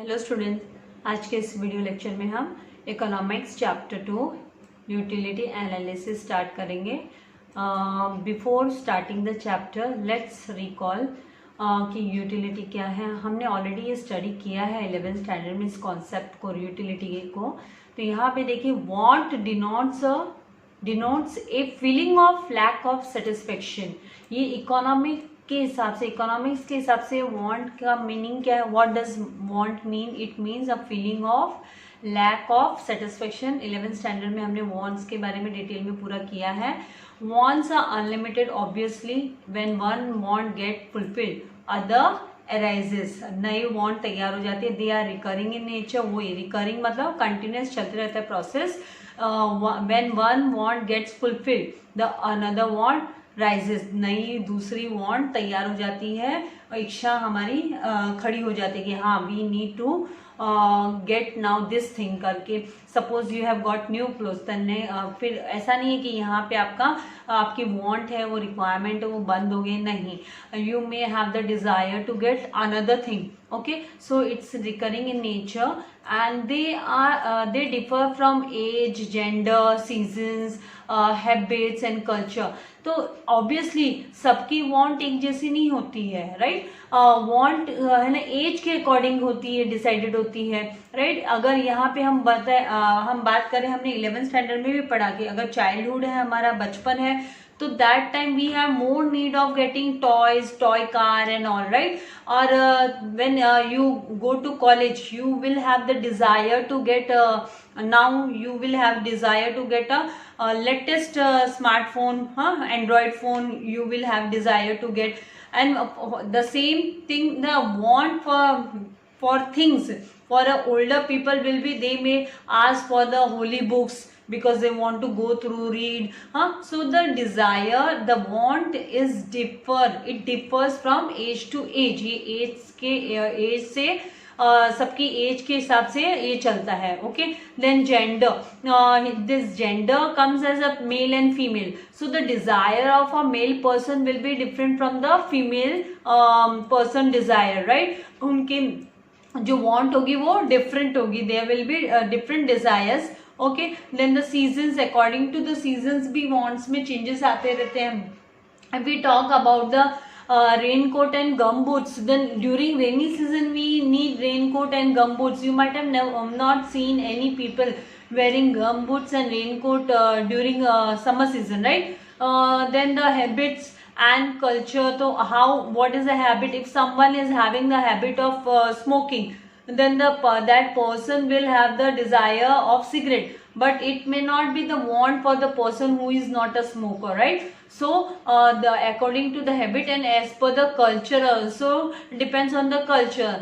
Hello student, आज के इस वीडियो लेक्चर में हम economics chapter 2 utility analysis start करेंगे। Before starting the chapter let's recall कि यूटिलिटी क्या है। हमने ऑलरेडी ये स्टडी किया है 11th स्टैंडर्ड में इस कॉन्सेप्ट को, यूटिलिटी को। तो यहाँ पे देखिए, want denotes a feeling of lack of satisfaction. ये इकोनॉमिक्स के हिसाब से वांट का मीनिंग क्या है? What does want mean? It means a feeling of lack of satisfaction. 11th standard में हमने वांट्स के बारे में डिटेल में पूरा किया है। Wants are unlimited obviously when one want get fulfilled, other arises. नए वांट तैयार हो जाती है। They are recurring in nature. वो रिकरिंग मतलब कंटिन्यूस चलते रहता है process. When one want gets fulfilled, the another want raises. नई दूसरी वांट तैयार हो जाती है और इच्छा हमारी खड़ी हो जाती है कि हाँ, we need to get now this thing करके। Suppose you have got new cloth, फिर ऐसा नहीं है कि यहाँ पे आपकी वांट है, वो रिक्वायरमेंट है, वो बंद हो गई। नहीं, you may have the desire to get another thing. Okay, so it's recurring in nature and they differ from age, gender, seasons, habits and culture. तो ऑब्वियसली सबकी वांट एक जैसी नहीं होती है, राइट? वांट है ना, एज के अकॉर्डिंग होती है, डिसाइडेड होती है, राइट? अगर यहाँ पे हम बात करें, हमने 11th स्टैंडर्ड में भी पढ़ा कि अगर चाइल्डहुड है, हमारा बचपन है, तो that time we have more need of getting toys, toy car and all, right? Or when you go to college, you will have the desire to get now you will have desire to get a latest smartphone, Android phone you will have desire to get. And the same thing, the want for things for older people will be, they may ask for the holy books because they want to go through, read. So the desire, the want is it differs from age to age. ये age से सबकी age के हिसाब से ये चलता है। Okay, then gender, this gender comes as a male and female. So the desire of a male person will be different from the female person desire, right? उनकी जो वांट होगी वो डिफरेंट होगी। There will be different desires. Okay, then the seasons, according to the seasons भी wants में changes आते रहते हैं। We talk about the raincoat and gumboots, then during rainy season we need raincoat and gumboots. You might have not seen any people wearing gumboots and raincoat during summer season, right? Then the habits and culture. So what is the habit? If someone is having the habit of smoking, then that person will have the desire of cigarette, but it may not be the want for the person who is not a smoker, right? So according to the habit and as per the culture also depends on the culture.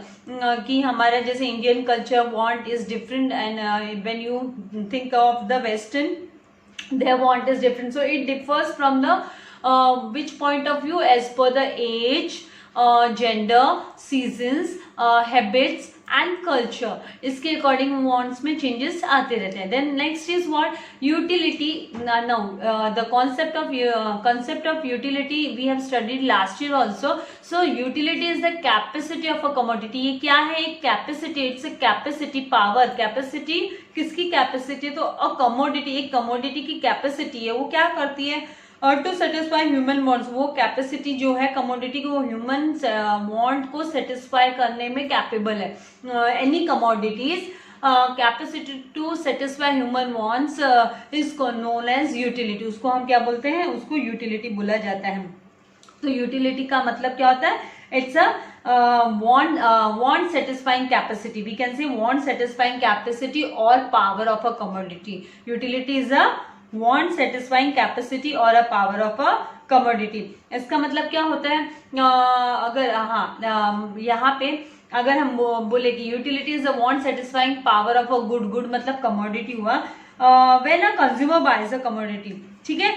कि हमारा जैसे Indian culture want is different, and when you think of the western, their want is different. So it differs from the which point of view, as per the age, gender, seasons, habits and culture. इसके according wants में changes आते रहते हैं। Then next is what? Utility. Now the concept of utility we have studied last year also. So utility is the capacity of a commodity. ये क्या है? एक capacity, it's a capacity, power. Capacity किसकी capacity? तो a commodity, एक commodity की capacity है। वो क्या करती है? To satisfy human wants. वो कैपेसिटी जो है कमोडिटी को, ह्यूमन वांट को सेटिस्फाई करने में कैपेबल है। Any commodity's capacity to satisfy human wants is known as utility. उसको हम क्या बोलते हैं? उसको यूटिलिटी बोला जाता है। तो यूटिलिटी का मतलब क्या होता है? It's a want satisfying capacity. We can say want satisfying capacity or power of a commodity. Utility is a want satisfying capacity or a power of a commodity. इसका मतलब क्या होता है? अगर यहाँ पे अगर हम बोले कि utility is a want satisfying power of a good मतलब commodity हुआ। when a consumer buys a commodity, ठीक है,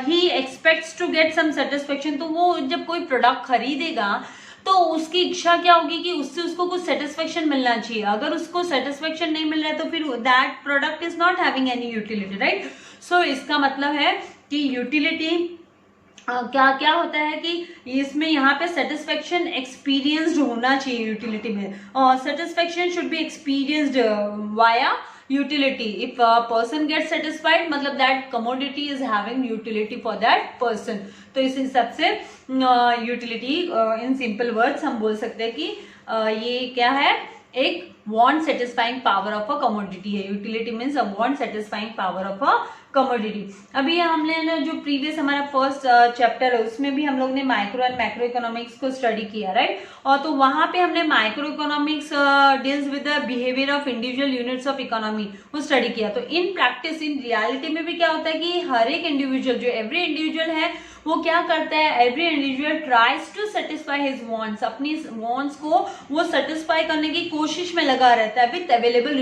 he expects to get some satisfaction. तो वो जब कोई प्रोडक्ट खरीदेगा तो उसकी इच्छा क्या होगी कि उससे उसको कुछ सेटिस्फेक्शन मिलना चाहिए। अगर उसको सेटिस्फेक्शन नहीं मिल रहा है तो फिर that product is not having any utility, right? So इसका मतलब है कि यूटिलिटी क्या क्या होता है कि इसमें यहाँ पे सेटिस्फेक्शन एक्सपीरियंस्ड होना चाहिए यूटिलिटी में, और satisfaction should be experienced via utility. If a person get satisfied मतलब that commodity is having utility for that person. तो इस हिसाब से यूटिलिटी इन सिंपल वर्ड्स हम बोल सकते हैं कि ये क्या है, एक want satisfying power of a commodity है. Utility means a want satisfying power of a commodity. अभी हमने ना जो प्रीवियस हमारा फर्स्ट चैप्टर है उसमें भी हम लोग ने माइक्रो एंड मैक्रो इकोनॉमिक्स को स्टडी किया, राइट. और तो वहां पे हमने micro economics deals with the behaviour of individual units of economy वो स्टडी किया. तो इन प्रैक्टिस इन रियलिटी में भी क्या होता है कि हर एक इंडिविजुअल, जो एवरी इंडिविजुअल है, वो क्या करता है, every individual tries to satisfy his wants. अपनी वांट्स को वो सेटिस्फाई करने की कोशिश में लगा रहता है विथ अवेलेबल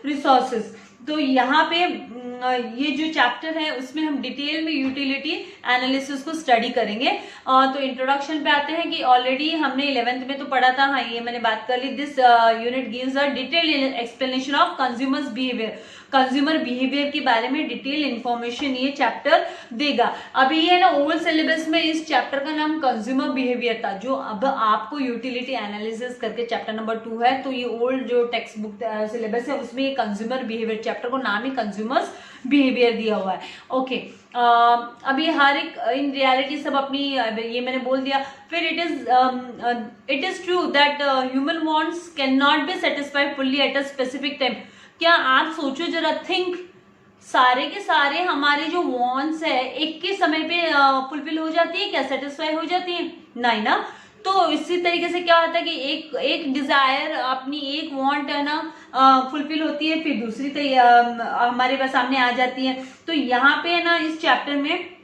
रिसोर्सेस. तो यहाँ पे ये जो चैप्टर है उसमें हम डिटेल में यूटिलिटी एनालिसिस को स्टडी करेंगे. तो इंट्रोडक्शन पे आते हैं कि ऑलरेडी हमने 11th में तो पढ़ा था, हाँ ये मैंने बात कर ली. This unit gives a detailed explanation of consumers behaviour. Consumer behaviour के बारे में डिटेल इंफॉर्मेशन ये चैप्टर देगा. अभी ये ना ओल्ड सिलेबस में इस चैप्टर का नाम कंज्यूमर बिहेवियर था, जो अब आपको यूटिलिटी एनालिसिस करके चैप्टर नंबर 2 है. तो ये ओल्ड जो टेक्स्ट बुक सिलेबस है उसमें ये कंज्यूमर बिहेवियर चैप्टर को नाम ही कंज्यूमर्स बिहेवियर दिया हुआ है. ओके, अभी हर एक इन रियलिटी सब अपनी ये मैंने बोल दिया. फिर it is true that human wants can not be satisfied fully at a specific time. क्या आप सोचो जरा, थिंक, सारे के सारे हमारे जो वांट्स है एक के समय पे फुलफिल हो जाती है क्या, सेटिस्फाई हो जाती है? नहीं ना. तो इसी तरीके से क्या होता है कि एक डिजायर, अपनी एक वांट है ना फुलफिल होती है, फिर दूसरी हमारे पास सामने आ जाती है. तो यहाँ पे है ना इस चैप्टर में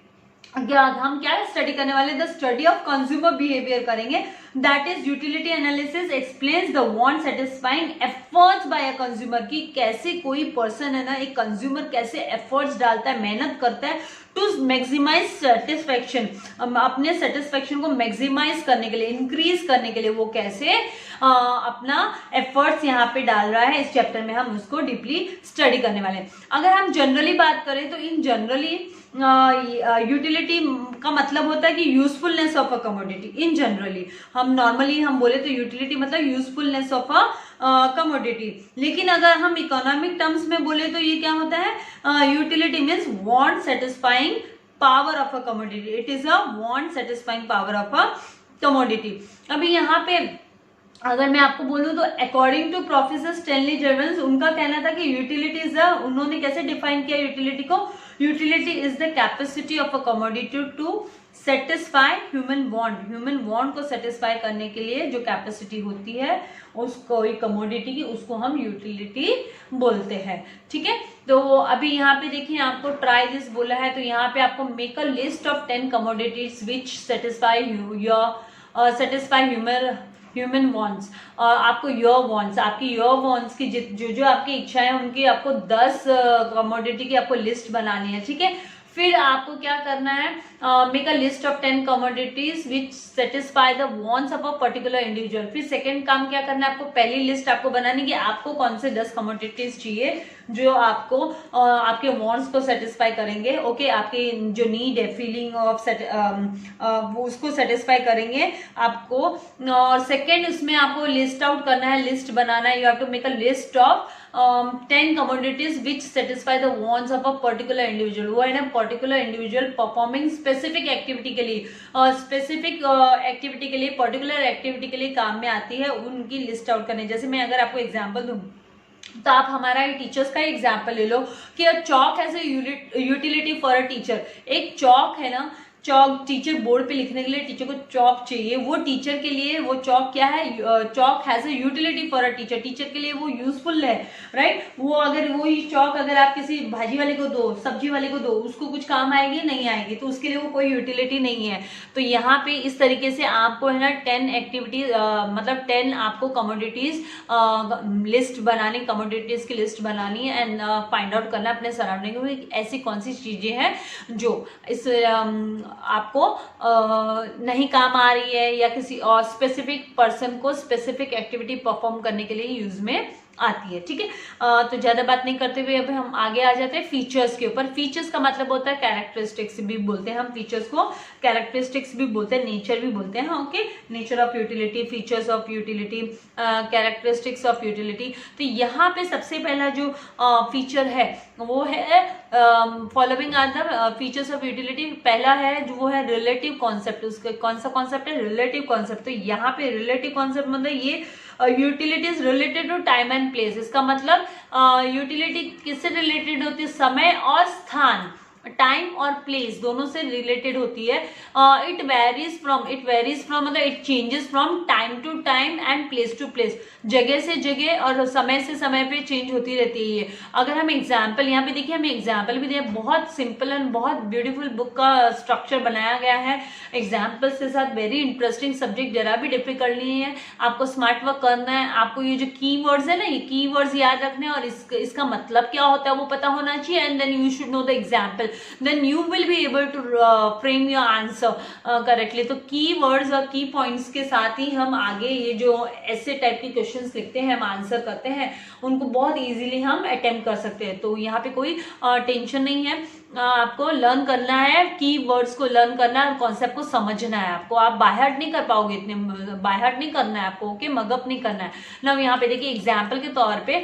हम क्या स्टडी करने वाले, the study of consumer behaviour करेंगे. That is utility analysis explains the want satisfying efforts by a consumer. की कैसे कोई पर्सन है ना, एक कंज्यूमर कैसे एफर्ट्स डालता है, मेहनत करता है टू मैक्सिमाइज सेटिस्फेक्शन. अपने सेटिस्फेक्शन को मैक्सिमाइज करने के लिए, इंक्रीज करने के लिए वो कैसे अपना एफर्ट्स यहाँ पे डाल रहा है. इस चैप्टर में हम उसको डीपली स्टडी करने वाले हैं. अगर हम जनरली बात करें तो इन जनरली यूटिलिटी का मतलब होता है कि usefulness of a commodity. In generally हम नॉर्मली हम बोले तो यूटिलिटी मतलब यूजफुलनेस ऑफ अ कमोडिटी. लेकिन अगर हम इकोनॉमिक टर्म्स में बोले तो ये क्या होता है, utility means want satisfying power of a commodity. It is a want satisfying power of a commodity. अभी यहाँ पे अगर मैं आपको बोलूं तो अकॉर्डिंग टू प्रोफेसर स्टैनली जर्वेल्स, उनका कहना था कि यूटिलिटी इज द, उन्होंने कैसे डिफाइन किया यूटिलिटी को, utility is the capacity of a commodity to satisfy human want. Human want को सेटिस्फाई करने के लिए जो कैपेसिटी होती है उसको, कमोडिटी की, उसको हम यूटिलिटी बोलते हैं. ठीक है. तो अभी यहाँ पे देखिए आपको ट्राई दिस बोला है, तो यहाँ पे आपको make a list of 10 commodities which satisfy human wants. आपको योर वांट्स, आपकी योर वांट्स की जो आपकी इच्छाएं हैं उनकी आपको 10 कमोडिटी की आपको लिस्ट बनानी है. ठीक है. फिर आपको क्या करना है, make a list of 10 commodities which satisfy the wants of a particular individual. फिर सेकंड काम क्या करना है, आपको पहली लिस्ट आपको बनानी कि आपको कौन से 10 कमोडिटीज चाहिए जो आपको आपके वांट्स को सेटिस्फाई करेंगे. ओके, आपकी जो नीड है, फीलिंग ऑफ वो उसको सेटिस्फाई करेंगे आपको. और सेकेंड उसमें आपको लिस्ट आउट करना है, लिस्ट बनाना है. You have to make a list of 10 commodities which satisfy the wants of a particular individual. वो है ना particular individual performing specific activity के लिए, स्पेसिफिक एक्टिविटी के लिए, पर्टिकुलर एक्टिविटी के लिए काम में आती है, उनकी लिस्ट आउट करने. जैसे मैं अगर आपको एग्जांपल दूं तो आप हमारा टीचर्स का एग्जाम्पल ले लो कि chalk has a utility for a teacher. एक चॉक है ना, चॉक टीचर बोर्ड पे लिखने के लिए टीचर को चॉक चाहिए. वो टीचर के लिए वो चॉक क्या है, chalk has a utility for a teacher. Teacher के लिए वो यूजफुल है, राइट. वो अगर वही चॉक अगर आप किसी भाजी वाले को दो, सब्जी वाले को दो, उसको कुछ काम आएगी नहीं आएगी, तो उसके लिए वो कोई यूटिलिटी नहीं है. तो यहाँ पे इस तरीके से आपको है ना 10 एक्टिविटीज मतलब 10 आपको कमोडिटीज लिस्ट बनानी, कमोडिटीज की लिस्ट बनानी है एंड फाइंड आउट करना अपने सराउंडिंग में ऐसी कौन सी चीजें हैं जो इस आपको नहीं काम आ रही है या किसी और स्पेसिफिक पर्सन को स्पेसिफिक एक्टिविटी परफॉर्म करने के लिए यूज में आती है। ठीक है, तो ज्यादा बात नहीं करते हुए अब हम आगे आ जाते हैं फीचर्स के ऊपर। फीचर्स का मतलब होता है कैरेक्टरिस्टिक्स भी बोलते हैं हम फीचर्स को, कैरेक्टरिस्टिक्स भी बोलते हैं, नेचर भी बोलते हैं। Okay, nature of utility, features of utility, characteristics of utility. तो यहाँ पे सबसे पहला जो फीचर है वो है following are the features of utility. पहला है जो वो है रिलेटिव कॉन्सेप्ट। उसका कौन सा कॉन्सेप्ट है? Relative concept. तो यहाँ पे रिलेटिव कॉन्सेप्ट मतलब ये utility is related to time and place. इसका मतलब यूटिलिटी किससे रिलेटेड होती है? समय और स्थान, टाइम और प्लेस दोनों से रिलेटेड होती है। इट वेरीज फ्रॉम मतलब it changes from time to time and place to place. जगह से जगह और समय से समय पे चेंज होती रहती है ये। अगर हम एग्जाम्पल यहाँ पे देखिए, हमें एग्जाम्पल भी दिया, बहुत सिंपल एंड बहुत ब्यूटीफुल बुक का स्ट्रक्चर बनाया गया है एग्जाम्पल्स के साथ। वेरी इंटरेस्टिंग सब्जेक्ट, जरा भी डिफिकल्ट नहीं है। आपको स्मार्ट वर्क करना है, आपको ये जो कीवर्ड्स है ना, ये कीवर्ड्स याद रखने हैं और इसका मतलब क्या होता है वो पता होना चाहिए। And then you should know the example, then you will be able to frame your answer correctly। तो कीवर्ड्स और की पॉइंट्स के साथ ही हम आगे ये जो ऐसे टाइप के क्वेश्चंस लिखते हैं, हम आंसर करते हैं, उनको बहुत इजीली हम अटेम्प्ट कर सकते हैं। तो यहाँ पे कोई टेंशन नहीं है। आपको लर्न करना है, कीवर्ड्स को लर्न करना है, कॉन्सेप्ट को समझना है आपको। आप बाय हार्ट नहीं कर पाओगे, इतने बाय हार्ट नहीं करना है आपको। ओके, मगअप नहीं करना है ना। यहाँ पे देखिए एग्जाम्पल के तौर पे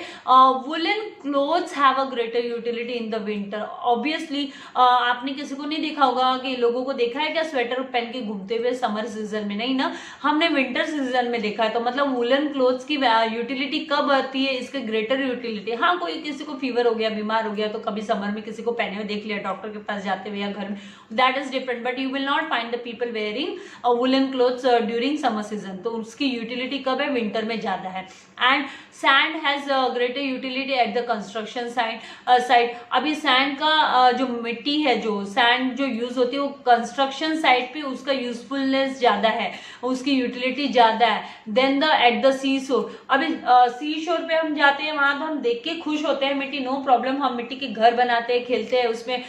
woollen clothes have a greater utility in the winter. Obviously आपने किसी को नहीं देखा होगा कि लोगों को देखा है क्या स्वेटर पहन के घूमते हुए समर सीजन में? नहीं ना, हमने विंटर सीजन में देखा है। तो मतलब वुलन क्लोथ्स की यूटिलिटी कब आती है? इसके ग्रेटर यूटिलिटी। हाँ, कोई किसी को फीवर हो गया, बीमार हो गया, तो कभी समर में किसी को पहने हुए देख लिया डॉक्टर के पास जाते हुए या घर में, that is different. But you will not find the people wearing woollen clothes during summer season. तो उसकी यूटिलिटी कब है? विंटर में ज्यादा है। And sand has greater utility eight the construction site. अभी सैंड का जो मिट्टी है, जो सैंड जो यूज होती है वो कंस्ट्रक्शन साइट पे उसका यूजफुलनेस ज्यादा है, उसकी यूटिलिटी ज्यादा है देन द एट द सी शोर। अभी सी शोर पे हम जाते हैं, वहां तो हम देख के खुश होते हैं मिट्टी, नो प्रॉब्लम, हम मिट्टी के घर बनाते हैं, खेलते हैं उसमें,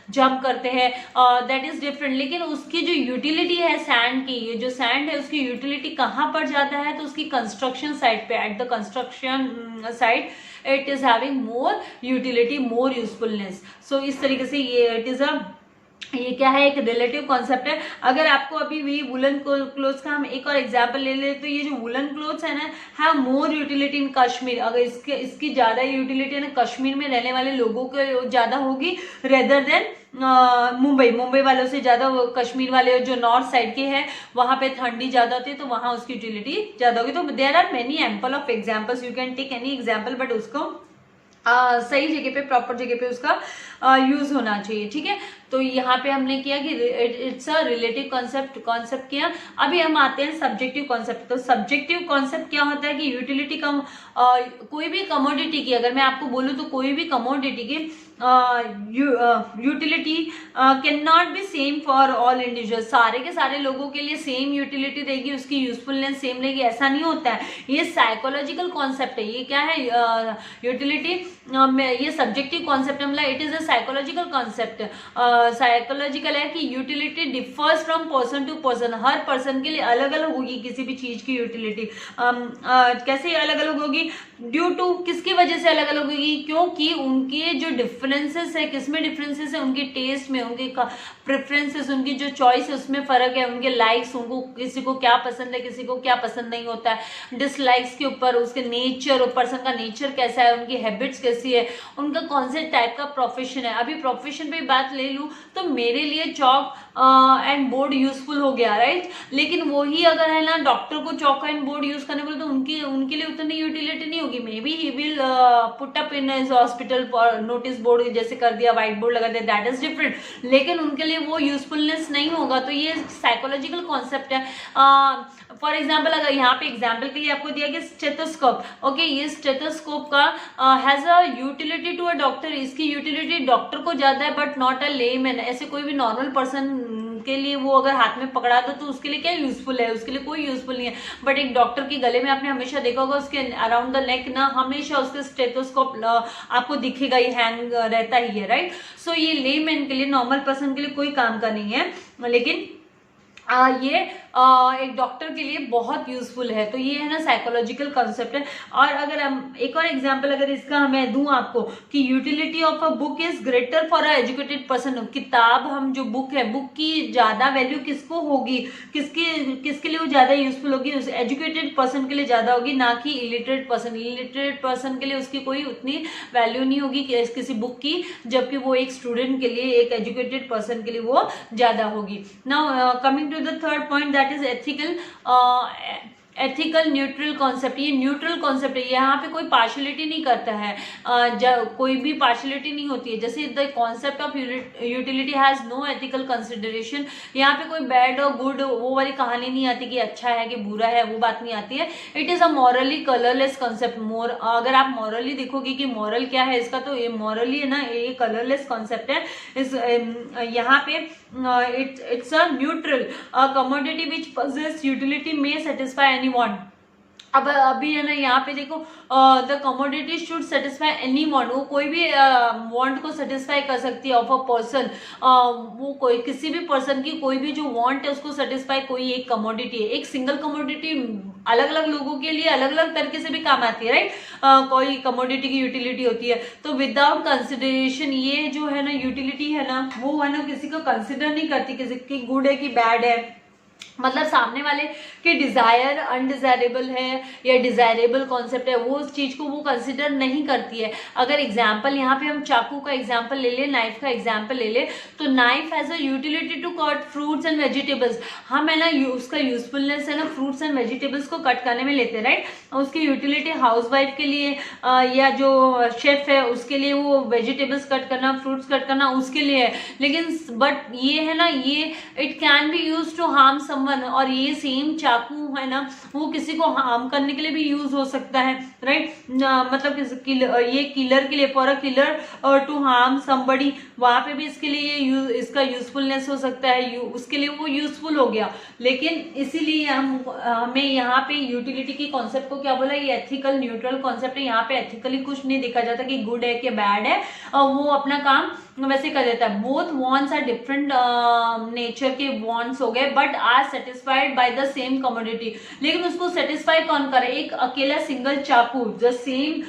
जंप करते हैं, दैट इज डिफरेंट। लेकिन उसकी जो यूटिलिटी है सैंड की, ये जो सैंड है उसकी यूटिलिटी कहाँ पर जाता है? तो उसकी कंस्ट्रक्शन साइट पे, at the construction site it is having more utility, more usefulness. So इस तरीके से ये क्या है? एक रिलेटिव कॉन्सेप्ट है। अगर आपको अभी भी वुलन क्लोथ्स का हम एक और एग्जांपल ले ले, तो ये जो वुलन क्लोथ्स है ना, have more utility in Kashmir. अगर इसकी ज्यादा यूटिलिटी है ना कश्मीर में रहने वाले लोगों को ज्यादा होगी रेदर देन मुंबई वालों से ज्यादा। कश्मीर वाले जो नॉर्थ साइड के हैं वहां पे ठंडी ज्यादा होती है, तो वहां उसकी यूटिलिटी ज्यादा होगी। तो there are many ample of examples, you can take any example, but उसको सही जगह पे, प्रॉपर जगह पे उसका यूज होना चाहिए। ठीक है, तो यहाँ पे हमने किया कि इट्स अ रिलेटिव कॉन्सेप्ट किया। अभी हम आते हैं सब्जेक्टिव कॉन्सेप्ट। तो सब्जेक्टिव कॉन्सेप्ट क्या होता है कि यूटिलिटी का कोई भी कमोडिटी की, अगर मैं आपको बोलूँ तो कोई भी कमोडिटी की utility can not B same for all individual. सारे के सारे लोगों के लिए सेम यूटिलिटी रहेगी, उसकी यूजफुलनेस सेम रहेगी, ऐसा नहीं होता है। ये साइकोलॉजिकल कॉन्सेप्ट है। ये क्या है? यूटिलिटी ये सब्जेक्टिव कॉन्सेप्ट है, मतलब it is a psychological concept. Psychological है कि utility differs from person to person. हर पर्सन के लिए अलग अलग होगी किसी भी चीज की यूटिलिटी। कैसे अलग अलग होगी? ड्यू टू, किसकी वजह से अलग अलग होगी? क्योंकि उनके जो डिफरेंसेस है, किसमें डिफरेंसेस है? उनके टेस्ट में, उनके प्रेफरेंसेस, उनकी जो चॉइस है उसमें फर्क है, उनके लाइक्स, उनको किसी को क्या पसंद है, किसी को क्या पसंद नहीं होता है, डिसलाइक्स के ऊपर, उसके नेचर, पर्सन का नेचर कैसा है, उनकी हैबिट्स कैसी है, उनका कौन से टाइप का प्रोफेशन है। अभी प्रोफेशन पे बात ले लूं तो मेरे लिए चॉक एंड बोर्ड यूजफुल हो गया, राइट। लेकिन वही अगर है ना डॉक्टर को चॉक एंड बोर्ड यूज करने बोले तो उनके लिए उतनी यूटिलिटी नहीं होगी। May be he will put up in his hospital notice board जैसे कर दिया, व्हाइट बोर्ड लगा दिया, दैट इज डिफरेंट, लेकिन उनके लिए वो यूजफुलनेस नहीं होगा। तो ये साइकोलॉजिकल कॉन्सेप्ट है। फॉर एग्जाम्पल, अगर यहाँ पे एग्जाम्पल के लिए आपको दिया कि स्टेथोस्कोप, ओके, ये स्टेथोस्कोप का has a utility to a doctor. इसकी यूटिलिटी डॉक्टर को ज्यादा है बट नॉट अ लेमैन। ऐसे कोई भी नॉर्मल पर्सन के लिए वो अगर हाथ में पकड़ा दो तो उसके लिए क्या यूजफुल है? उसके लिए कोई यूजफुल नहीं है। बट एक डॉक्टर के गले में आपने हमेशा देखा होगा उसके अराउंड द नेक ना हमेशा उसके स्टेथोस्कोप आपको दिखेगा, ही हैंग रहता ही है, राइट। सो ये लेमैन के लिए, नॉर्मल पर्सन के लिए कोई काम का नहीं है। लेकिन ये एक डॉक्टर के लिए बहुत यूजफुल है। तो ये है ना साइकोलॉजिकल कॉन्सेप्ट है। और अगर हम एक और एग्जांपल अगर इसका मैं दूं आपको कि utility of a book is greater for a educated person. किताब हम जो बुक है, बुक की ज्यादा वैल्यू किसको होगी, किसके लिए वो ज्यादा यूजफुल होगी, उस एजुकेटेड पर्सन के लिए ज्यादा होगी, ना कि इलिटरेट पर्सन। इलिटरेट पर्सन के लिए उसकी कोई उतनी वैल्यू नहीं होगी किसी बुक की, जबकि वो एक स्टूडेंट के लिए, एक एजुकेटेड पर्सन के लिए वो ज्यादा होगी। Now coming to the third point, that is ethical neutral concept. ये न्यूट्रल कॉन्सेप्ट है, यहाँ पे कोई पार्शलिटी नहीं करता है, कोई भी पार्शलिटी नहीं होती है। जैसे the concept of utility has no ethical consideration. यहाँ पे कोई बैड और गुड वो वाली कहानी नहीं आती कि अच्छा है कि बुरा है, वो बात नहीं आती है। It is a morally colourless concept. अगर आप मॉरली देखोगे कि मॉरल क्या है इसका, तो ये मॉरली है ना, ये कलरलेस कॉन्सेप्ट है। यहाँ पे it's a neutral commodity which possess utility may satisfy any want। अब अभी है ना यहाँ पे देखो, the commodity should satisfy any want. वो कोई भी वांट को सेटिस्फाई कर सकती है ऑफ अ पर्सन। वो कोई किसी भी पर्सन की कोई भी जो वांट है उसको सेटिस्फाई कोई एक कमोडिटी है। एक सिंगल कमोडिटी अलग अलग लोगों के लिए अलग अलग तरीके से भी काम आती है, राइट। कोई कमोडिटी की यूटिलिटी होती है, तो विदाउट कंसिडरेशन ये जो है ना यूटिलिटी है ना, वो है ना किसी को कंसिडर नहीं करती किसी की गुड है कि बैड है। मतलब सामने वाले के डिजायर अनडिजायरेबल है या डिजायरेबल कॉन्सेप्ट है, वो उस चीज को वो कंसिडर नहीं करती है। अगर एग्जांपल यहाँ पे हम चाकू का एग्जांपल ले ले, नाइफ का एग्जांपल ले ले, तो knife has a utility to cut fruits and vegetables. हम है ना उसका यूजफुलनेस है ना फ्रूट्स एंड वेजिटेबल्स को कट करने में लेते हैं, राइट। उसकी यूटिलिटी हाउसवाइफ के लिए या जो शेफ है उसके लिए वो वेजिटेबल्स कट करना, फ्रूट्स कट करना उसके लिए है। लेकिन बट ये है ना, ये it can be use to harm someone. और ये सेम चाकू है ना, वो किसी को हार्म करने के लिए भी यूज हो सकता है, राइट। मतलब ये किलर के लिए, फॉर अ किलर और टू हार्म समबडी, वहां पे भी इसके लिए इसका यूजफुलनेस हो सकता है, उसके लिए वो यूजफुल हो गया। लेकिन इसीलिए हमें यहाँ पे यूटिलिटी की कॉन्सेप्ट को क्या बोला, ये एथिकल न्यूट्रल कॉन्सेप्ट है। यहाँ पे एथिकली कुछ नहीं देखा जाता कि गुड है कि बैड है, वो अपना काम वैसे कर देता है। Both wants are different nature के वॉन्ट्स हो गए, but are satisfied by the same commodity. लेकिन उसको सेटिस्फाई कौन करे, एक अकेला सिंगल चाकू, जो सेम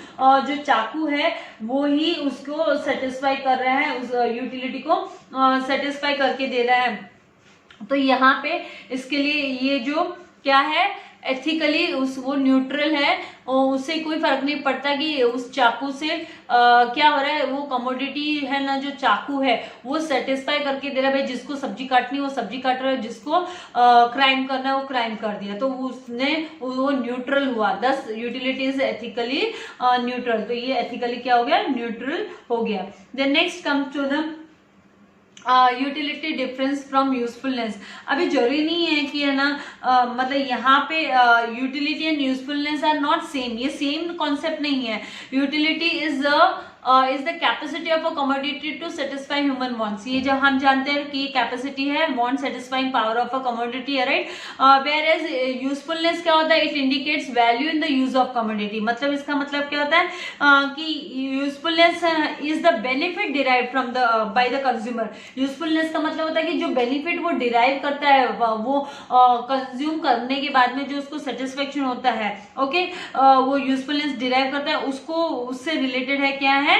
जो चाकू है वो ही उसको सेटिस्फाई कर रहा है, उस यूटिलिटी को सेटिस्फाई करके दे रहा है। तो यहाँ पे इसके लिए ये जो क्या है, एथिकली वो न्यूट्रल है, और उससे कोई फर्क नहीं पड़ता कि उस चाकू से क्या हो रहा है। वो कमोडिटी है ना, जो चाकू है वो सेटिस्फाई करके दे रहा है। भाई जिसको सब्जी काटनी है वो सब्जी काट रहा है, जिसको क्राइम करना है वो क्राइम कर दिया, तो उसने वो न्यूट्रल हुआ। दस यूटिलिटी इज एथिकली न्यूट्रल। तो ये एथिकली क्या हो गया, न्यूट्रल हो गया। Then next comes to the utility difference from usefulness. अभी जरूरी नहीं है कि है ना मतलब यहाँ पे utility and usefulness are not same, ये सेम कॉन्सेप्ट नहीं है। Utility is the capacity of a commodity to satisfy human wants. ये जब हम जानते हैं कि कैपेसिटी है want satisfying power of a commodity है, राइट। वेयर एज यूजफुलनेस क्या होता है, it indicates value in the use of commodity. मतलब इसका मतलब क्या होता है कि usefulness is the benefit derive from the by the consumer. Usefulness का मतलब होता है कि जो बेनिफिट वो डिराइव करता है वो कंज्यूम करने के बाद में जो उसको सेटिस्फेक्शन होता है, ओके, वो यूजफुलनेस डिराइव करता है, उसको उससे रिलेटेड है क्या है,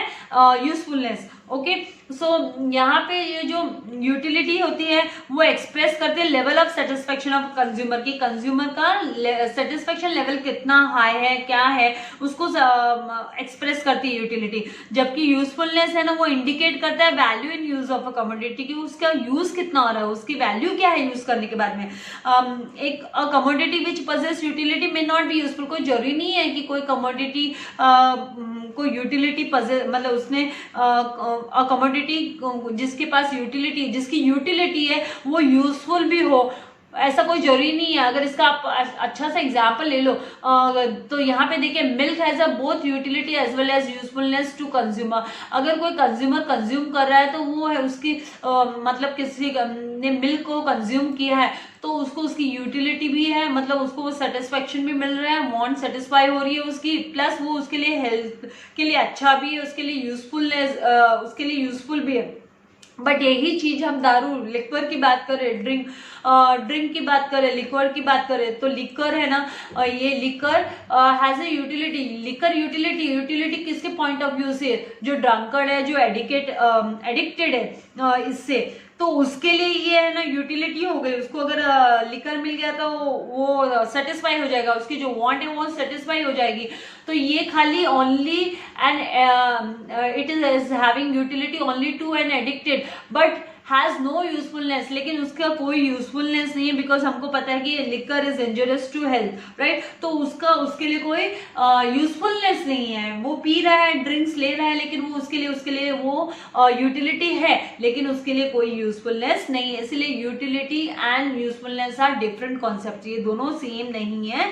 यूजफुलनेस, ओके। सो यहाँ पे ये जो यूटिलिटी होती है वो एक्सप्रेस करते हैं level of satisfaction of consumer की, कंज्यूमर का सेटिस्फेक्शन लेवल कितना हाई है, क्या है, उसको एक्सप्रेस करती है यूटिलिटी। जबकि यूजफुलनेस है ना, वो इंडिकेट करता है value in use of a commodity, की उसका यूज कितना हो रहा है, उसकी वैल्यू क्या है यूज करने के बाद में। एक commodity which possess utility may not be useful. कोई जरूरी नहीं है कि कोई कमोडिटी कोई यूटिलिटी पजेस, मतलब उसने कमोडिटी जिसके पास यूटिलिटी, जिसकी यूटिलिटी है वो यूजफुल भी हो, ऐसा कोई जरूरी नहीं है। अगर इसका आप अच्छा सा एग्जाम्पल ले लो तो यहाँ पे देखिए, milk has a both utility as well as usefulness to consumer. अगर कोई कंज्यूमर कंज्यूम कर रहा है तो वो है उसकी मतलब किसी ने मिल्क को कंज्यूम किया है तो उसको उसकी यूटिलिटी भी है, मतलब उसको वो सेटिस्फेक्शन भी मिल रहा है, वांट सेटिस्फाई हो रही है उसकी, प्लस वो उसके लिए हेल्थ के लिए अच्छा भी है, उसके लिए यूजफुलनेस उसके लिए यूजफुल भी है। बट यही चीज हम दारू लिक्वर की बात करें, ड्रिंक की बात करें, लिक्वर की बात करें, तो लिक्वर है ना, ये liquor has a utility. Liquor utility किसके पॉइंट ऑफ व्यू से? जो ड्रंकर्ड है, जो एडिक्टेड है इससे, तो उसके लिए ये है ना यूटिलिटी हो गई। उसको अगर लिकर मिल गया तो वो सेटिस्फाई हो जाएगा, उसकी जो वांट है वो सेटिस्फाई हो जाएगी। तो ये खाली only and it is having utility only to an addicted but has no usefulness. लेकिन उसका कोई यूजफुलनेस नहीं है, बिकॉज हमको पता है कि liquor is injurious to health, right. तो उसके लिए कोई यूजफुलनेस नहीं है। वो पी रहा है, ड्रिंक्स ले रहा है, लेकिन वो उसके लिए वो यूटिलिटी है, लेकिन उसके लिए कोई यूजफुलनेस नहीं है। इसलिए utility and usefulness are different concept, ये दोनों सेम नहीं है,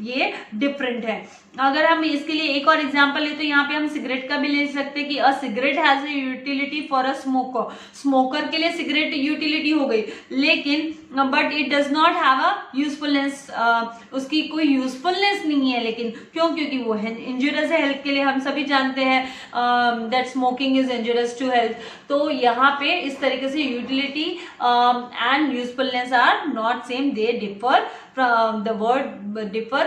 ये डिफरेंट है। अगर हम इसके लिए एक और एग्जांपल ले तो यहाँ पे हम सिगरेट का भी ले सकते हैं कि a cigarette has a utility for a smoker. Smoker के लिए सिगरेट यूटिलिटी हो गई, लेकिन but it does not have a usefulness, उसकी कोई यूजफुलनेस नहीं है। लेकिन क्यों? क्योंकि वो इंजूरियस है हेल्थ के लिए। हम सभी जानते हैं that smoking is injurious to health. तो यहाँ पे इस तरीके से utility and usefulness are not same, they differ from the word differ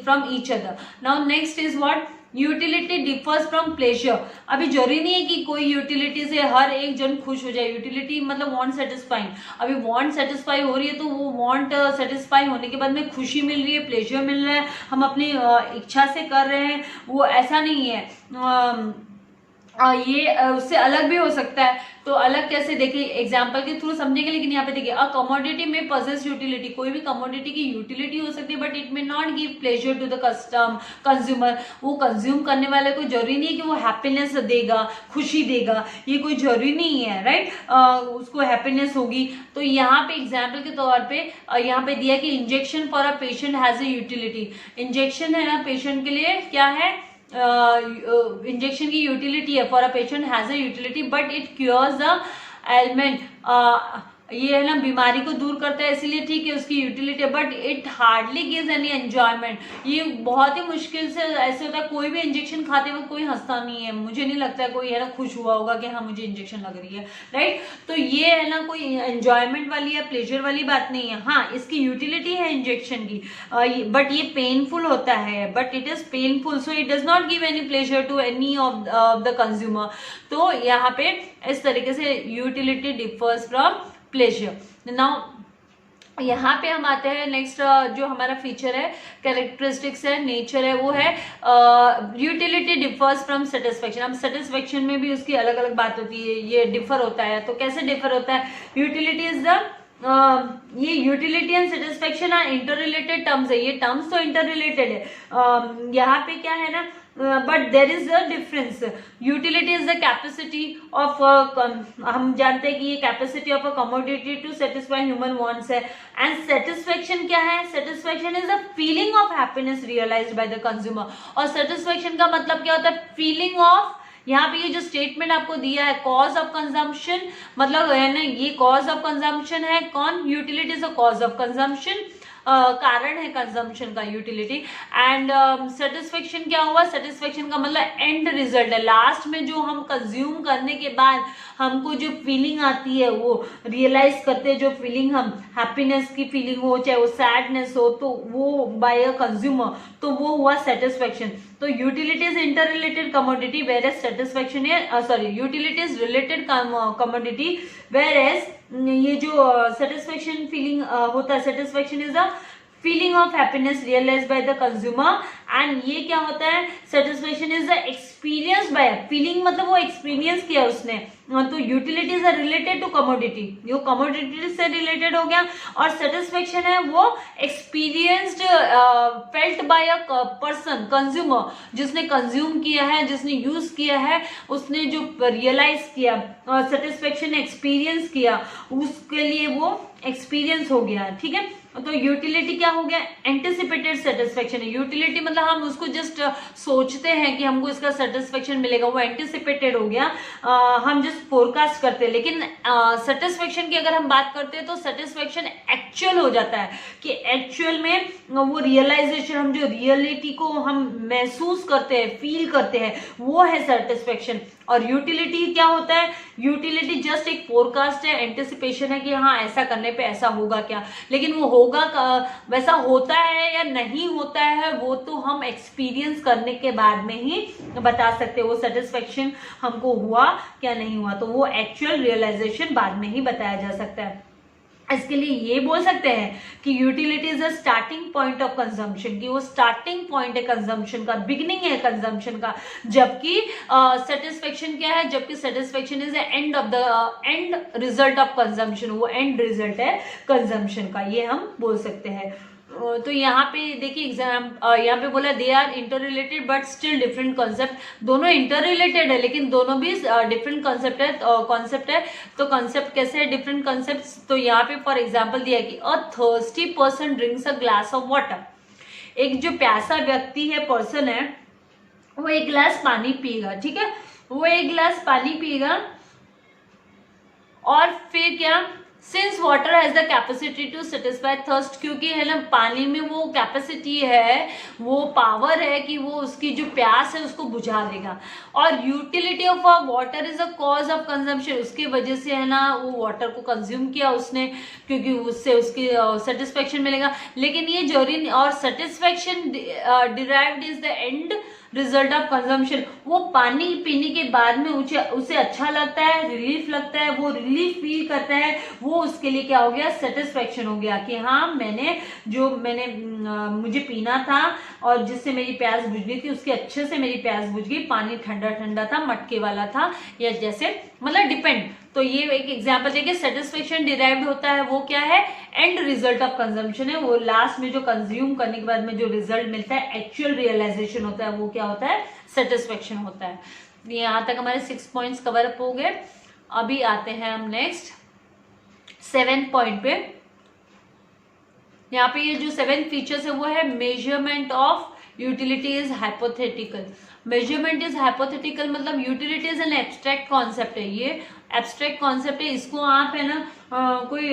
from each other. Now next is what? Utility differs from pleasure. अभी जरूरी नहीं है कि कोई यूटिलिटी से हर एक जन खुश हो जाए। यूटिलिटी मतलब वांट सेटिस्फाइंग। अभी वांट सेटिस्फाई हो रही है तो वो वांट सेटिस्फाई होने के बाद में खुशी मिल रही है, प्लेजर मिल रहा है, हम अपनी इच्छा से कर रहे हैं, वो ऐसा नहीं है। ये उससे अलग भी हो सकता है। तो अलग कैसे? देखिए एग्जांपल के थ्रू समझेंगे, लेकिन यहाँ पे देखिए अ कमोडिटी में पजेस यूटिलिटी। कोई भी कमोडिटी की यूटिलिटी हो सकती है but it may not give pleasure to the consumer. वो कंज्यूम करने वाले को जरूरी नहीं है कि वो हैप्पीनेस देगा, खुशी देगा, ये कोई जरूरी नहीं है, राइट। उसको हैप्पीनेस होगी। तो यहाँ पे एग्जाम्पल के तौर पे यहाँ पे दिया कि injection for a patient has a utility. Injection है ना पेशेंट के लिए क्या है? इंजेक्शन की यूटिलिटी है, for a patient has a utility but it cures the ailment. ये है ना बीमारी को दूर करता है, इसीलिए ठीक है उसकी यूटिलिटी है, but it hardly gives any enjoyment. ये बहुत ही मुश्किल से ऐसे होता है, कोई भी इंजेक्शन खाते वक्त कोई हंसता नहीं है। मुझे नहीं लगता है कोई है ना खुश हुआ होगा कि हाँ मुझे इंजेक्शन लग रही है, राइट। तो ये है ना कोई एंजॉयमेंट वाली या प्लेजर वाली बात नहीं है। हाँ इसकी यूटिलिटी है इंजेक्शन की, बट ये पेनफुल होता है, but it is painful, so it does not give any pleasure to any of the consumer. तो यहाँ पे इस तरीके से utility differs from pleasure. Now यहाँ पे हम आते हैं नेक्स्ट, जो हमारा फीचर है, कैरेक्टरिस्टिक्स है, नेचर है, वो है यूटिलिटी डिफर्स फ्रॉम सेटिस्फेक्शन। अब सेटिस्फेक्शन में भी उसकी अलग अलग बात होती है, ये डिफर होता है। तो कैसे डिफर होता है? यूटिलिटी इज द ये utility and satisfaction are interrelated terms है। ये टर्म्स तो इंटर रिलेटेड है। यहाँ पे क्या है ना, but there is a difference. Utility is the capacity of, हम जानते हैं कि ये capacity of a commodity to satisfy human wants है। एंड सेटिस्फेक्शन क्या है? Satisfaction is a feeling of happiness realised by the consumer. और सेटिस्फेक्शन का मतलब क्या होता है? फीलिंग ऑफ, यहाँ पे ये जो स्टेटमेंट आपको दिया है कॉज ऑफ कंजम्पशन, मतलब है ना ये कॉज ऑफ कंजम्पशन है। कौन? Utility is a cause of consumption, कारण है कंजम्पशन का यूटिलिटी। एंड सेटिस्फेक्शन क्या हुआ? सेटिस्फेक्शन का मतलब एंड रिजल्ट है। लास्ट में जो हम कंज्यूम करने के बाद हमको जो फीलिंग आती है, वो रियलाइज करते हैं, जो फीलिंग हम हैप्पीनेस की फीलिंग हो, चाहे वो सैडनेस हो, तो वो बाय अ कंज्यूमर, तो वो हुआ सेटिस्फेक्शन। तो utility is interrelated commodity, whereas satisfaction utility is related commodity, whereas ये जो सेटिस्फेक्शन फीलिंग होता है, satisfaction is a feeling of happiness realise by the consumer. And ये क्या होता है? Satisfaction is the experience by, feeling मतलब वो एक्सपीरियंस किया उसने। तो utilities are related to commodity, वो कमोडिटी से रिलेटेड हो गया। और सेटिस्फेक्शन है वो experienced felt by a person, consumer, जिसने कंज्यूम किया है, जिसने यूज किया है, उसने जो रियलाइज किया, सेटिस्फेक्शन एक्सपीरियंस किया, उसके लिए वो एक्सपीरियंस हो गया, ठीक है। तो यूटिलिटी क्या हो गया? एंटिसिपेटेड सेटिस्फेक्शन है। यूटिलिटी मतलब हम उसको जस्ट सोचते हैं कि हमको इसका सेटिस्फेक्शन मिलेगा, वो एंटिसिपेटेड हो गया, हम जस्ट फोरकास्ट करते हैं। लेकिन सेटिस्फेक्शन की अगर हम बात करते हैं तो सेटिस्फेक्शन एक्चुअल हो जाता है, कि एक्चुअल में वो रियलाइजेशन, हम जो रियलिटी को हम महसूस करते हैं, फील करते हैं, वो है सेटिस्फेक्शन। और यूटिलिटी क्या होता है, यूटिलिटी जस्ट एक फोरकास्ट है, एंटिसिपेशन है कि हाँ ऐसा करने पे ऐसा होगा क्या, लेकिन वो होगा वैसा होता है या नहीं होता है वो तो हम एक्सपीरियंस करने के बाद में ही बता सकते हैं, वो सेटिस्फेक्शन हमको हुआ क्या नहीं हुआ, तो वो एक्चुअल रियलाइजेशन बाद में ही बताया जा सकता है। इसके लिए ये बोल सकते हैं कि utility is a starting point of consumption, कि वो स्टार्टिंग पॉइंट है कंजम्पशन का, बिगिनिंग है कंजम्पशन का, जबकि सेटिस्फेक्शन क्या है, जबकि satisfaction is end of the end result of consumption, वो एंड रिजल्ट है कंजम्पशन का, ये हम बोल सकते हैं। तो यहाँ पे देखिए एग्जाम यहाँ पे बोला they are interrelated but still different concept, दोनों इंटर रिलेटेड है लेकिन दोनों भी डिफरेंट कॉन्सेप्ट है। तो कॉन्सेप्ट कैसे है डिफरेंट कॉन्सेप्ट, तो यहाँ पे फॉर एग्जांपल दिया कि a thirsty person drinks a glass of water, एक जो प्यासा व्यक्ति है, पर्सन है, वो एक गिलास पानी पिएगा, ठीक है, वो एक गिलास पानी पिएगा और फिर क्या, since water has the capacity to satisfy thirst, क्योंकि है ना पानी में वो कैपेसिटी है, वो पावर है कि वो उसकी जो प्यास है उसको बुझा देगा, और utility of a water is a cause of consumption, उसकी वजह से है ना वो वाटर को कंज्यूम किया उसने, क्योंकि उससे उसकी सेटिस्फेक्शन मिलेगा, लेकिन ये जरूरी नहीं, और satisfaction derived is the end result of consumption, वो पानी पीने के बाद में उसे अच्छा लगता है, रिलीफ लगता है, वो रिलीफ फील करता है, वो उसके लिए क्या हो गया, सेटिस्फेक्शन हो गया कि हाँ मैंने मुझे पीना था और जिससे मेरी प्यास बुझ गई थी, उसके अच्छे से मेरी प्यास बुझ गई, पानी ठंडा ठंडा था, मटके वाला था, या जैसे मतलब डिपेंड। तो ये एक एग्जांपल देखिए, सेटिस्फेक्शन डिराइव्ड होता है वो क्या है, एंड रिजल्ट ऑफ कंजम्पशन है, वो लास्ट में जो कंज्यूम करने के बाद में जो रिजल्ट मिलता है, एक्चुअल रियलाइजेशन होता है, वो क्या होता है, सेटिस्फेक्शन होता है। यहाँ तक हमारे 6 पॉइंट्स कवर अप हो गए। अभी आते हैं हम नेक्स्ट 7 पॉइंट पे। यहाँ पे ये जो 7 फीचर्स है वो है measurement of utility is hypothetical. Measurement is hypothetical मतलब utility is an abstract concept है, ये एब्स्ट्रैक्ट कॉन्सेप्ट है, इसको आप है ना कोई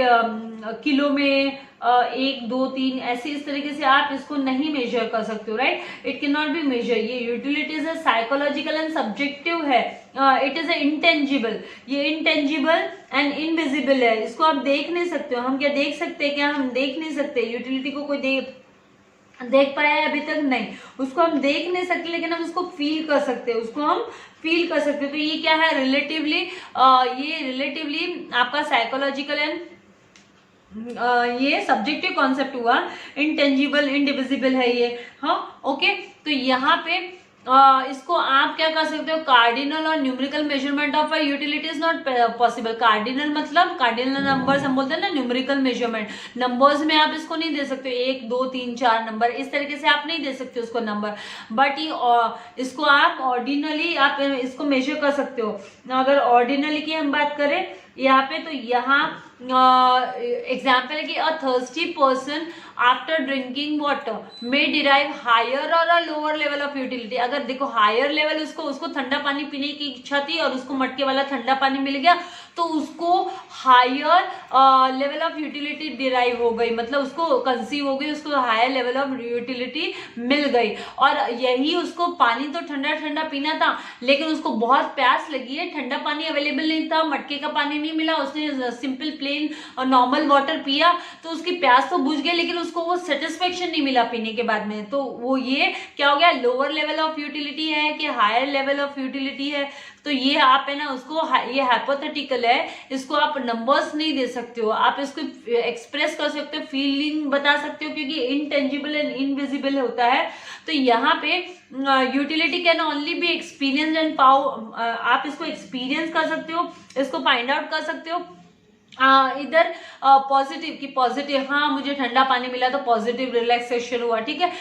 किलो में 1 2 3 ऐसे इस तरीके से आप इसको नहीं मेजर कर सकते हो, right, it can not be measure. ये utility is psychological and subjective है, इट इज इंटेंजिबल, ये इंटेंजिबल एंड इनविजिबल है, इसको आप देख नहीं सकते हो। हम क्या देख सकते हैं, क्या हम देख नहीं सकते यूटिलिटी को, कोई देख पाया है अभी तक नहीं, उसको हम देख नहीं सकते लेकिन हम उसको फील कर सकते हैं, उसको हम फील कर सकते हैं। तो ये क्या है, रिलेटिवली आपका साइकोलॉजिकल एंड ये सब्जेक्टिव कॉन्सेप्ट हुआ, इंटेंजिबल इंडिविजिबल है ये, हाँ ओके। तो यहाँ पे इसको आप क्या कर सकते हो, कार्डिनल और numerical measurement of utility is not possible. Cardinal मतलब कार्डिनल नंबर्स हम बोलते हैं ना, न्यूमेरिकल मेजरमेंट, नंबर्स में आप इसको नहीं दे सकते 1 2 3 4 नंबर, इस तरीके से आप नहीं दे सकते उसको नंबर, बट ये इसको आप ऑर्डिनली आप इसको मेजर कर सकते हो। अगर ऑर्डिनली की हम बात करें यहाँ पे, तो यहाँ एग्जाम्पल है कि a thirsty person after drinking water may derive higher or a lower level of utility. अगर देखो हायर लेवल उसको ठंडा पानी पीने की इच्छा थी और उसको मटके वाला ठंडा पानी मिल गया, तो उसको higher level of utility derive हो गई, मतलब उसको कंसीव हो गई, उसको हायर लेवल ऑफ यूटिलिटी मिल गई। और यही उसको पानी तो ठंडा ठंडा पीना था लेकिन उसको बहुत प्यास लगी है, ठंडा पानी अवेलेबल नहीं था, मटके का पानी नहीं मिला, उसने सिंपल प्लेन और नॉर्मल वाटर पिया, तो उसकी प्यास तो बुझ गई लेकिन उसको वो सेटिस्फेक्शन नहीं मिला पीने के बाद में। तो वो ये क्या हो गया, लोअर लेवल ऑफ यूटिलिटी है कि हायर लेवल ऑफ यूटिलिटी है। तो ये आप है ना उसको, ये हाइपोथेटिकल है, इसको आप नंबर्स नहीं दे सकते हो, आप इसको एक्सप्रेस कर सकते हो, फीलिंग बता सकते हो, क्योंकि इनटेंजिबल एंड इनविजिबल होता है। तो यहाँ पे utility can only B experience and आप इसको एक्सपीरियंस कर सकते हो, इसको फाइंड आउट कर सकते हो। इधर पॉजिटिव की पॉजिटिव, हाँ मुझे ठंडा पानी मिला तो पॉजिटिव रिलैक्सेशन हुआ, ठीक है,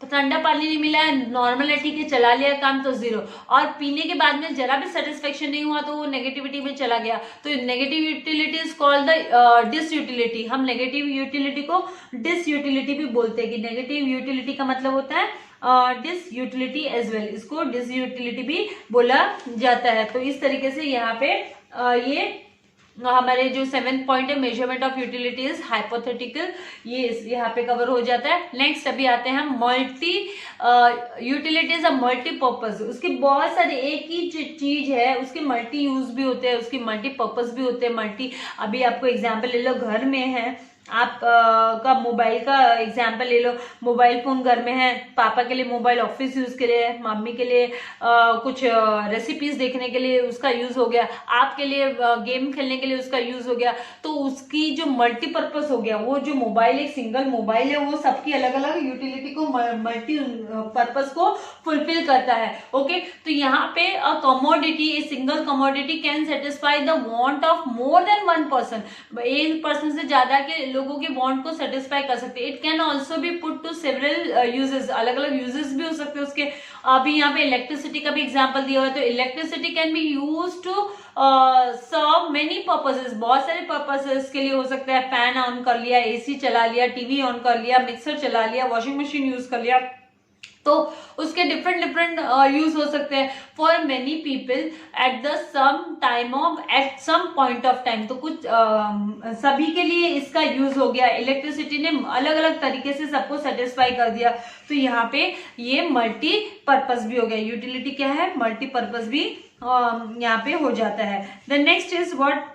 ठंडा पानी नहीं मिला है, नॉर्मल है, ठीक है, चला लिया काम तो 0, और पीने के बाद में जरा भी सेटिस्फेक्शन नहीं हुआ तो वो नेगेटिविटी में चला गया। तो negative utility is called the disutility. हम नेगेटिव यूटिलिटी को डिसयूटिलिटी भी बोलते हैं, कि नेगेटिव यूटिलिटी का मतलब होता है डिसयूटिलिटी एज वेल, इसको डिसयूटिलिटी भी बोला जाता है। तो इस तरीके से यहाँ पे ये हमारे जो 7th पॉइंट है measurement of utility is hypothetical, ये यहाँ पे कवर हो जाता है। नेक्स्ट अभी आते हैं मल्टी यूटिलिटीज मल्टीपर्पज। उसके बहुत सारे, एक ही चीज है उसके मल्टी यूज भी होते हैं, उसके मल्टीपर्पज भी होते हैं। मल्टी, अभी आपको एग्जाम्पल ले लो, घर में है आप का मोबाइल का एग्जाम्पल ले लो, मोबाइल फोन घर में है, पापा के लिए मोबाइल ऑफिस यूज के लिए, मम्मी के लिए कुछ रेसिपीज देखने के लिए उसका यूज हो गया, आपके लिए गेम खेलने के लिए उसका यूज हो गया। तो उसकी जो मल्टीपर्पज हो गया, वो जो मोबाइल एक सिंगल मोबाइल है वो सबकी अलग अलग यूटिलिटी को मल्टी पर्पज को फुलफिल करता है। ओके, तो यहाँ पे a commodity, a single commodity can satisfy the want of more than one person. एक पर्सन से ज्यादा के लोगों के वांट को सेटिस्फाई कर सकते हैं। It can also be put to several uses, अलग अलग यूजेस भी हो सकते हैं उसके। अभी यहाँ पे इलेक्ट्रिसिटी का भी एग्जांपल दिया हुआ है, तो electricity can be use to serve many purposes, बहुत सारे पर्पसेस के लिए हो सकता है। फैन ऑन कर लिया, एसी चला लिया, टीवी ऑन कर लिया, मिक्सर चला लिया, वॉशिंग मशीन यूज कर लिया, तो उसके डिफरेंट डिफरेंट यूज हो सकते हैं for many people at the same time of, at some point of time. तो कुछ सभी के लिए इसका यूज हो गया। इलेक्ट्रिसिटी ने अलग अलग तरीके से सबको सेटिस्फाई कर दिया, तो यहाँ पे ये मल्टी पर्पज भी हो गया। यूटिलिटी क्या है, मल्टी पर्पज भी यहाँ पे हो जाता है। द नेक्स्ट इज व्हाट,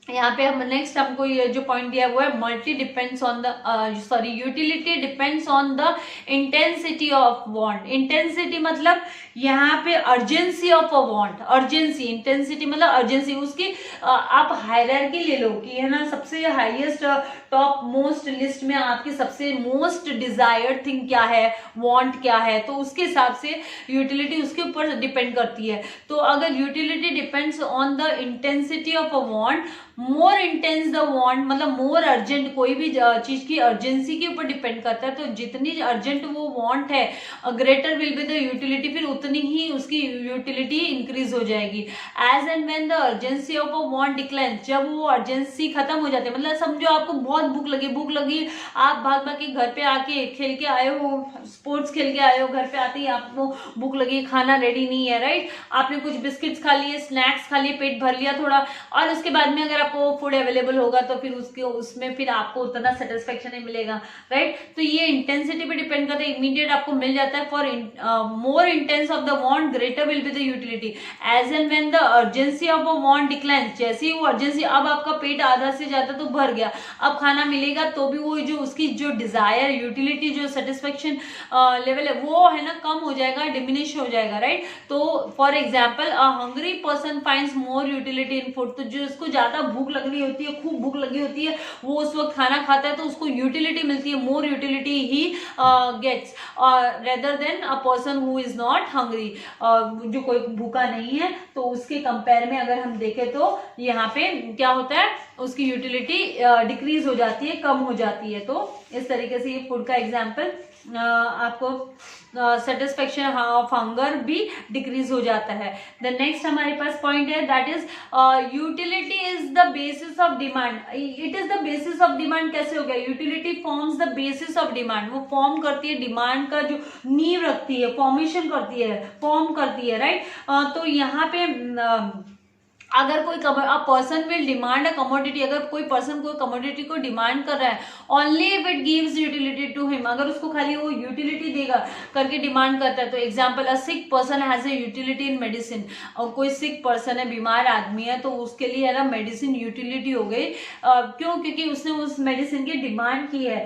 यहाँ पे हम नेक्स्ट हमको ये जो पॉइंट दिया हुआ है, multi depends on the utility depends on the intensity of want. Intensity मतलब यहाँ पे urgency of a want, urgency, intensity मतलब अर्जेंसी। उसकी आप हायरार्की ले लो कि है ना, सबसे हाईएस्ट टॉप मोस्ट लिस्ट में आपकी सबसे मोस्ट डिजायर्ड थिंग क्या है, वांट क्या है, तो उसके हिसाब से यूटिलिटी उसके ऊपर डिपेंड करती है। तो अगर utility depends on the intensity of a want, more intense the want मतलब मोर अर्जेंट, कोई भी चीज की अर्जेंसी के ऊपर डिपेंड करता है। तो जितनी अर्जेंट वो वांट है, greater will be the utility, फिर उतनी ही उसकी यूटिलिटी इंक्रीज हो जाएगी। As and when the urgency of a want decline, जब वो अर्जेंसी खत्म हो जाती है, मतलब समझो आपको बहुत भूख लगी, आप भाग भाग के घर पे आके खेल के आए हो, स्पोर्ट्स खेल के आए हो, घर पे आते ही आपको भूख लगी, खाना रेडी नहीं है, राइट, आपने कुछ बिस्किट्स खा लिए, स्नैक्स खा लिए, पेट भर लिया थोड़ा, और उसके बाद में अगर आपको फूड अवेलेबल होगा तो फिर उसके उसमें फिर आपको उतना सेटिस्फेक्शन नहीं मिलेगा, राइट। तो ये इंटेंसिटी पे डिपेंड करता है, इमीडिएट आपको मिल जाता है। For more intense of the want greater will be the utility. As and when the urgency of a want decline, जैसे ही वो अर्जेंसी, अब आपका पेट आधा से ज्यादा तो भर गया, अब खाना मिलेगा तो भी वो जो उसकी जो डिजायर, यूटिलिटी, जो सेटिस्फेक्शन लेवल है वो है ना कम हो जाएगा, डिमिनिश हो जाएगा, राइट। तो for example a hungry person finds more utility in food, तो जो उसको ज्यादा भूख लग रही होती है, खूब भूख लगी होती है, वो उस वक्त खाना खाता है तो उसको यूटिलिटी मिलती है, more utility he gets rather than a person who is not hungry, जो कोई भूखा नहीं है। तो उसके कंपेयर में अगर हम देखें तो यहाँ पे क्या होता है, उसकी यूटिलिटी डिक्रीज हो जाती है, कम हो जाती है। तो इस तरीके से ये फूड का एग्जाम्पल आपको सेटिस्फेक्शन ऑफ हंगर भी डिक्रीज हो जाता है। द नेक्स्ट हमारे पास पॉइंट है, that is utility is the basis of demand. It is the basis of demand कैसे हो गया, utility forms the basis of demand, वो फॉर्म करती है, डिमांड का जो नींव रखती है, फॉर्मेशन करती है, फॉर्म करती है, राइट। तो यहाँ पे अगर कोई person will demand a commodity, अगर कोई पर्सन कोई कमोडिटी को डिमांड कर रहा है, only if it gives utility to him, अगर उसको खाली वो यूटिलिटी देगा करके डिमांड करता है। तो example, a sick person has a utility in medicine, और कोई सिक पर्सन है, बीमार आदमी है, तो उसके लिए है ना मेडिसिन यूटिलिटी हो गई। क्यों, क्योंकि उसने उस मेडिसिन की डिमांड की है,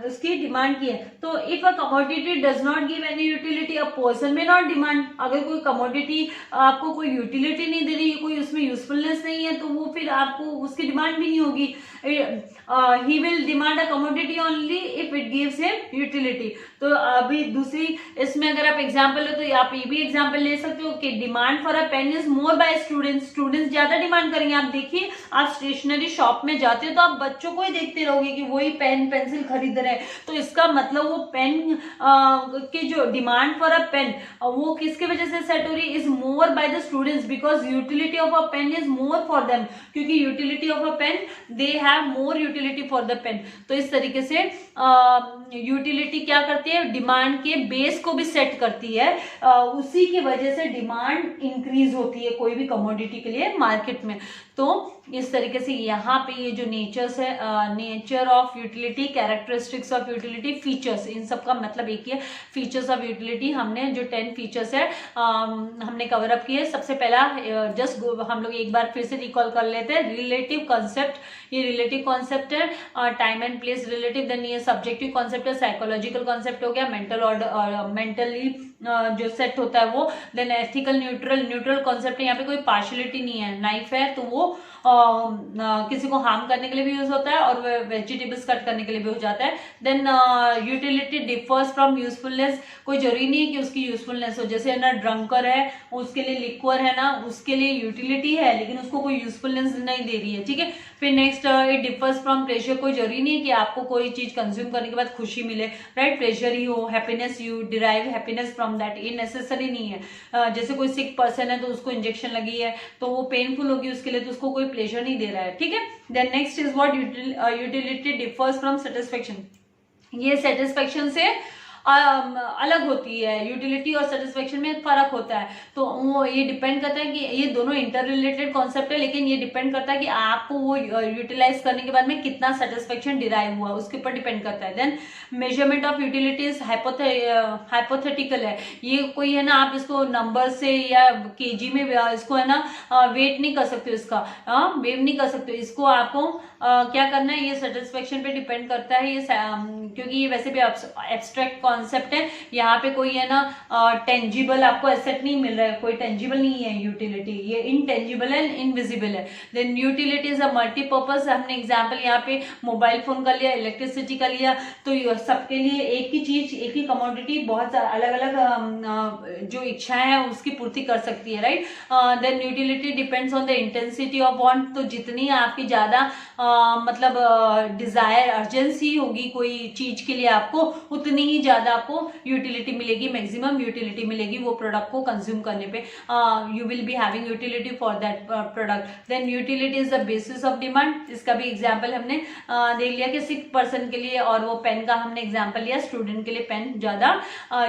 उसकी डिमांड की है। तो if a commodity does not give any utility, a person में नॉट डिमांड, अगर कोई कमोडिटी आपको कोई यूटिलिटी नहीं दे रही है, कोई उसमें यूजफुलनेस नहीं है, तो वो फिर आपको उसकी डिमांड भी नहीं होगी। He will demand a commodity only if it gives him utility. तो अभी दूसरी इसमें अगर आप एग्जांपल लो तो आप ये भी एग्जांपल ले सकते हो कि demand for a pen is more by students, students ज्यादा डिमांड करेंगे। आप देखिए, आप स्टेशनरी शॉप में जाते हो तो आप बच्चों को ही देखते रहोगे कि वही पेन पेंसिल खरीद रहे हैं, तो इसका मतलब वो पेन की जो डिमांड फॉर अ पेन वो किसकी वजह से सेट हो रही है, is more by the students, because utility of a pen is more for them, क्योंकि utility of a pen, they have more utility for the pen. तो इस तरीके से यूटिलिटी क्या करती है, डिमांड के बेस को भी सेट करती है, उसी की वजह से डिमांड इंक्रीज होती है कोई भी कमोडिटी के लिए मार्केट में। तो इस तरीके से यहाँ पे ये जो नेचर्स है, nature of utility, characteristics of utility, features, इन सब का मतलब एक ही है, फीचर्स ऑफ यूटिलिटी। हमने जो 10 फीचर्स है हमने कवर अप किए। सबसे पहला जस्ट हम लोग एक बार फिर से रिकॉल कर लेते हैं, रिलेटिव कॉन्सेप्ट, ये रिलेटिव कॉन्सेप्ट है, time and place relative, then ये सब्जेक्टिव कॉन्सेप्ट है, साइकोलॉजिकल कॉन्सेप्ट हो गया, मेंटल ऑर्डर, मेंटली जो सेट होता है वो, then ethical, neutral, neutral concept है, यहाँ पे कोई पार्शियलिटी नहीं है, नाइफ है तो वो किसी को हार्म करने के लिए भी यूज होता है और वेजिटेबल्स कट करने के लिए भी हो जाता है। Then utility differs from usefulness, कोई जरूरी नहीं है कि उसकी यूजफुलनेस हो, जैसे है ना ड्रंकर है उसके लिए लिक्वर है ना, उसके लिए यूटिलिटी है लेकिन उसको कोई यूजफुलनेस नहीं दे रही है, ठीक है। फिर next it differs from pleasure, कोई जरूरी नहीं है कि आपको कोई चीज कंज्यूम करने के बाद खुशी मिले, राइट, प्लेजर ही हो, happiness, you derive happiness from that, ये नेसेसरी नहीं है। जैसे कोई सिक पर्सन है तो उसको इंजेक्शन लगी है तो वो पेनफुल होगी उसके लिए, तो उसको कोई प्लेजर नहीं दे रहा है, ठीक है। Then next is what utility differs from satisfaction, ये सेटिस्फेक्शन से अलग होती है, यूटिलिटी और सेटिस्फेक्शन में फर्क होता है। तो वो ये डिपेंड करता है कि ये दोनों इंटर रिलेटेड कॉन्सेप्ट है, लेकिन ये डिपेंड करता है कि आपको वो यूटिलाइज करने के बाद में कितना सेटिस्फेक्शन डिराइव हुआ, उसके ऊपर डिपेंड करता है। Then measurement of utility is hypothetical है, ये कोई है ना आप इसको नंबर से या केजी में इसको है ना वेट नहीं कर सकते, इसका वेव नहीं कर सकते, इसको आपको क्या करना है, ये सेटिस्फेक्शन पे डिपेंड करता है, ये क्योंकि ये वैसे भी एब्स्ट्रैक्ट कॉन्सेप्ट है, यहाँ पे कोई है ना टेंजिबल आपको एसेट नहीं मिल रहा है, कोई टेंजिबल नहीं है यूटिलिटी, ये इनटेंजिबल है, इनविजिबल है। Then utility is a multipurpose, हमने एग्जांपल यहाँ पे मोबाइल फोन का लिया, इलेक्ट्रिसिटी का लिया, तो सबके लिए एक ही चीज, एक ही कमोडिटी बहुत अलग अलग जो इच्छाएं है उसकी पूर्ति कर सकती है, right. Then utility depends on the intensity of want, तो जितनी आपकी ज्यादा मतलब डिजायर, अर्जेंसी होगी कोई चीज के लिए आपको, उतनी ही ज्यादा आपको यूटिलिटी मिलेगी, मैक्सिमम यूटिलिटी मिलेगी वो प्रोडक्ट को कंज्यूम करने पे, you will be having utility for that product. Then utility is the basis of demand, इसका भी एग्जांपल हमने देख लिया कि सिक पर्सन के लिए, और वो पेन का हमने एग्जांपल लिया, स्टूडेंट के लिए पेन ज्यादा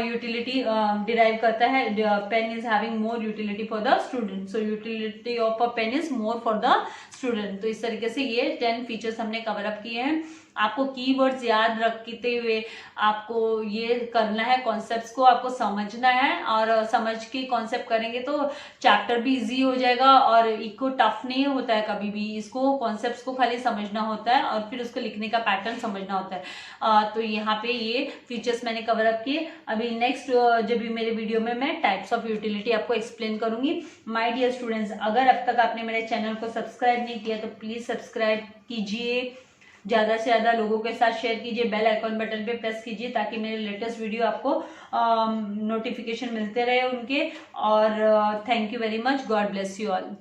यूटिलिटी डिराइव करता है, pen is having more utility for the student, so utility of a pen is more for the student. तो इस तरीके से ये 10 फीचर्स हमने कवर अप किए हैं। आपको कीवर्ड्स याद रखते हुए आपको ये करना है, कॉन्सेप्ट्स को आपको समझना है, और समझ के कॉन्सेप्ट करेंगे तो चैप्टर भी इजी हो जाएगा, और इसको टफ नहीं होता है कभी भी, इसको कॉन्सेप्ट्स को खाली समझना होता है और फिर उसको लिखने का पैटर्न समझना होता है। तो यहाँ पे ये फीचर्स मैंने कवर अप किए। अभी नेक्स्ट जब भी मेरे वीडियो में मैं टाइप्स ऑफ यूटिलिटी आपको एक्सप्लेन करूंगी। माय डियर स्टूडेंट्स, अगर अब तक आपने मेरे चैनल को सब्सक्राइब नहीं किया तो प्लीज सब्सक्राइब कीजिए, ज्यादा से ज्यादा लोगों के साथ शेयर कीजिए, बेल आइकॉन बटन पे प्रेस कीजिए ताकि मेरे लेटेस्ट वीडियो आपको नोटिफिकेशन मिलते रहे उनके। और thank you very much, God bless you all.